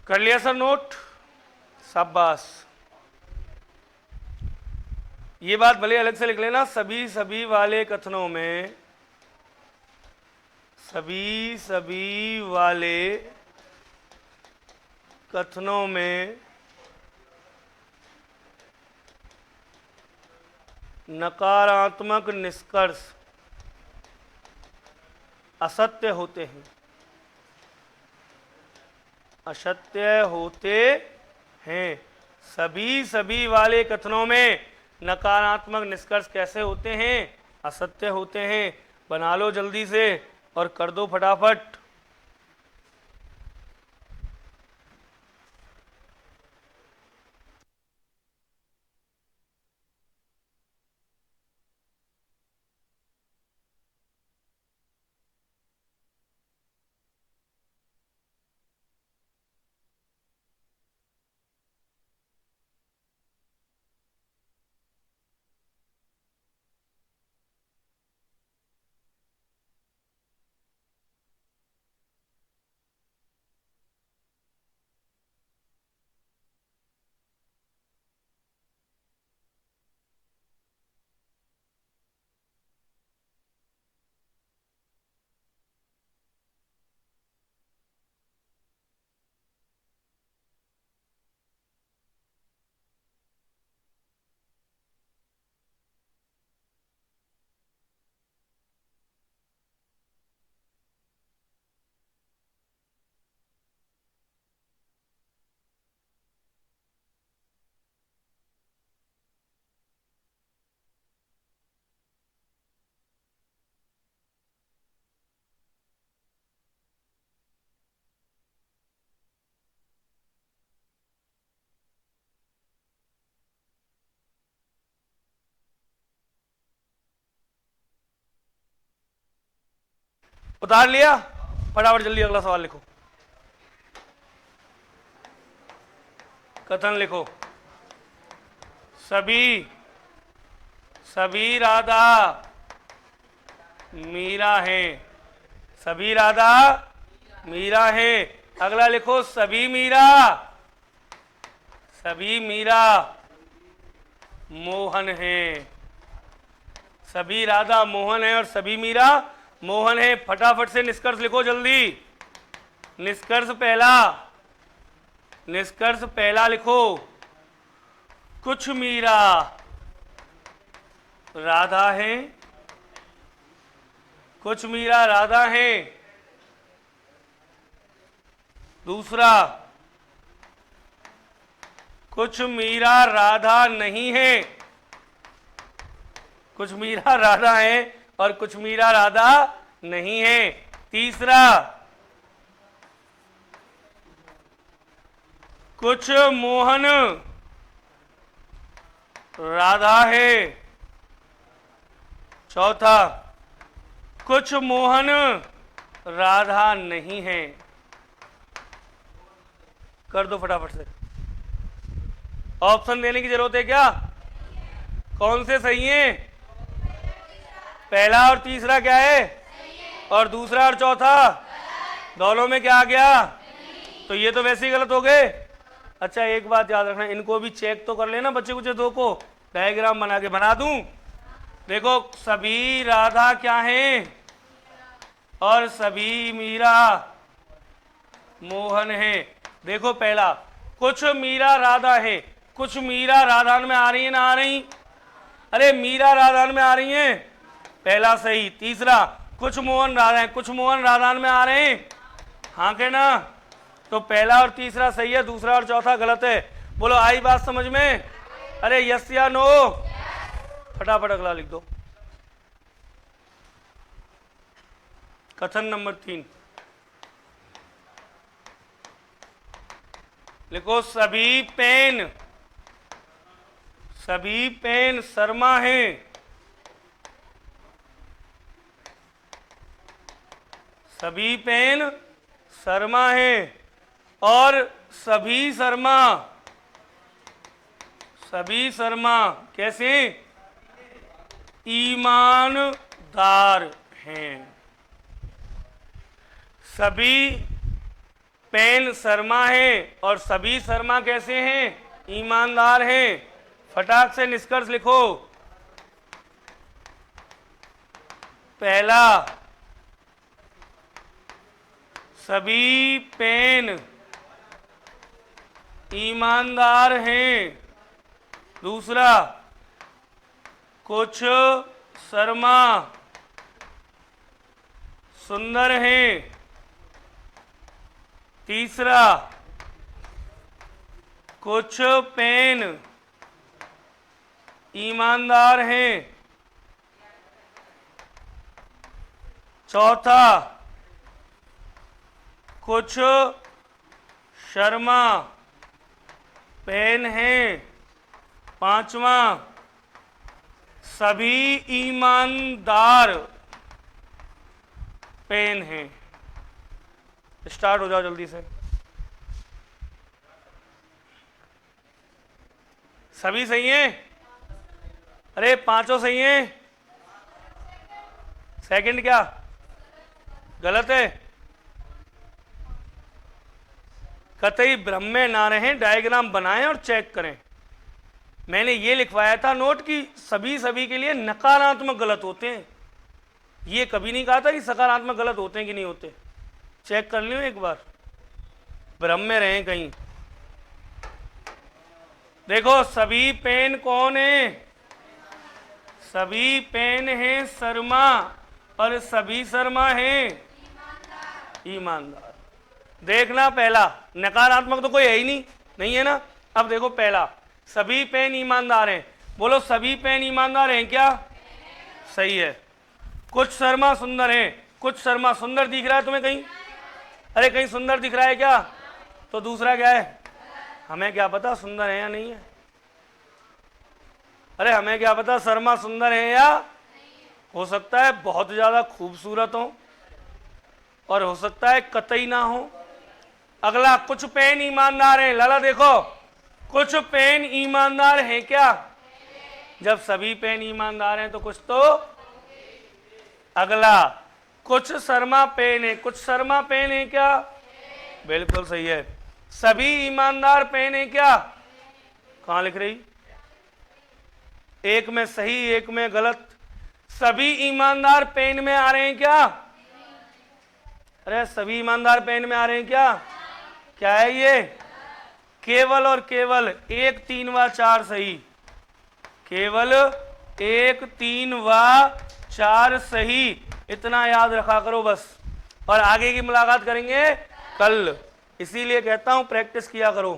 कर लिया सर नोट? शाबाश। ये बात भले अलग से लिख लेना, सभी सभी वाले कथनों में, सभी सभी वाले कथनों में नकारात्मक निष्कर्ष असत्य होते हैं। असत्य होते हैं। सभी सभी वाले कथनों में नकारात्मक निष्कर्ष कैसे होते हैं? असत्य होते हैं। बना लो जल्दी से और कर दो फटाफट। उतार लिया? फटाफट जल्दी अगला सवाल लिखो। कथन लिखो। सभी राधा मीरा है। सभी राधा मीरा है। अगला लिखो सभी मीरा मोहन है। सभी राधा मोहन है और सभी मीरा मोहन है। फटाफट से निष्कर्ष लिखो जल्दी। निष्कर्ष पहला लिखो। कुछ मीरा राधा है। कुछ मीरा राधा है। दूसरा, कुछ मीरा राधा नहीं है। कुछ मीरा राधा है और कुछ मीरा राधा नहीं है। तीसरा, कुछ मोहन राधा है। चौथा, कुछ मोहन राधा नहीं है। कर दो फटाफट से। ऑप्शन देने की जरूरत है क्या? कौन से सही है? पहला और तीसरा क्या है? और दूसरा और चौथा दोनों में क्या आ गया? तो ये तो वैसे ही गलत हो गए। अच्छा एक बात याद रखना, इनको भी चेक तो कर लेना बच्चे कुछ दो को। डायग्राम बना के बना दूं। देखो सभी राधा क्या है और सभी मीरा मोहन है। देखो पहला, कुछ मीरा राधा है। कुछ मीरा राधान में आ रही है ना आ रही? अरे मीरा राधान में आ रही है, पहला सही। तीसरा, कुछ मोहन राधा है। कुछ मोहन राधान में आ रहे हैं, हाँ के ना? तो पहला और तीसरा सही है, दूसरा और चौथा गलत है। बोलो आई बात समझ में? अरे यस या नो? फटाफट अगला लिख दो। कथन नंबर 3 लिखो। सभी पेन शर्मा है। सभी पेन शर्मा है और सभी शर्मा कैसे? ईमानदार हैं। सभी पेन शर्मा है और सभी शर्मा कैसे हैं? ईमानदार हैं। फटाक से निष्कर्ष लिखो। पहला, सभी पेन ईमानदार हैं। दूसरा, कुछ शर्मा सुंदर हैं। तीसरा, कुछ पेन ईमानदार हैं। चौथा, कुछ शर्मा पेन हैं। पांचवा, सभी ईमानदार पेन हैं। स्टार्ट हो जाओ जल्दी से। सभी सही हैं? अरे पांचों सही हैं। सेकंड क्या गलत है? कतई भ्रम में ना रहें, डायग्राम बनाएं और चेक करें। मैंने ये लिखवाया था नोट कि सभी के लिए नकारात्मक गलत होते हैं। ये कभी नहीं कहा था कि सकारात्मक गलत होते हैं कि नहीं होते। चेक कर लियो एक बार, भ्रम में रहें कहीं। देखो सभी पेन कौन है? सभी पेन है शर्मा और सभी शर्मा है ईमानदार। देखना पहला, नकारात्मक तो कोई है ही नहीं है ना। अब देखो पहला, सभी पेन ईमानदार हैं। बोलो सभी पेन ईमानदार हैं क्या? सही है। कुछ शर्मा सुंदर हैं। कुछ शर्मा सुंदर दिख रहा है तुम्हें कहीं? अरे कहीं सुंदर दिख रहा है क्या? तो दूसरा क्या है? हमें क्या पता सुंदर है या नहीं है? अरे हमें क्या पता शर्मा सुंदर है या? हो सकता है बहुत ज्यादा खूबसूरत हो और हो सकता है कतई ना हो। अगला, कुछ पेन ईमानदार हैं। लाला देखो, कुछ पेन ईमानदार हैं क्या? जब सभी पेन ईमानदार हैं तो कुछ तो। अगला, कुछ शर्मा पेन है, कुछ शर्मा पेन है क्या? बिल्कुल सही है। सभी ईमानदार पेन है क्या? कहां लिख रही? एक में सही एक में गलत। सभी ईमानदार पेन में आ रहे हैं क्या? अरे सभी ईमानदार पेन में आ रहे हैं क्या? क्या है ये? केवल और केवल 1, 3 व 4 सही। केवल 1, 3 व 4 सही। इतना याद रखा करो बस। और आगे की मुलाकात करेंगे कल, इसीलिए कहता हूं प्रैक्टिस किया करो।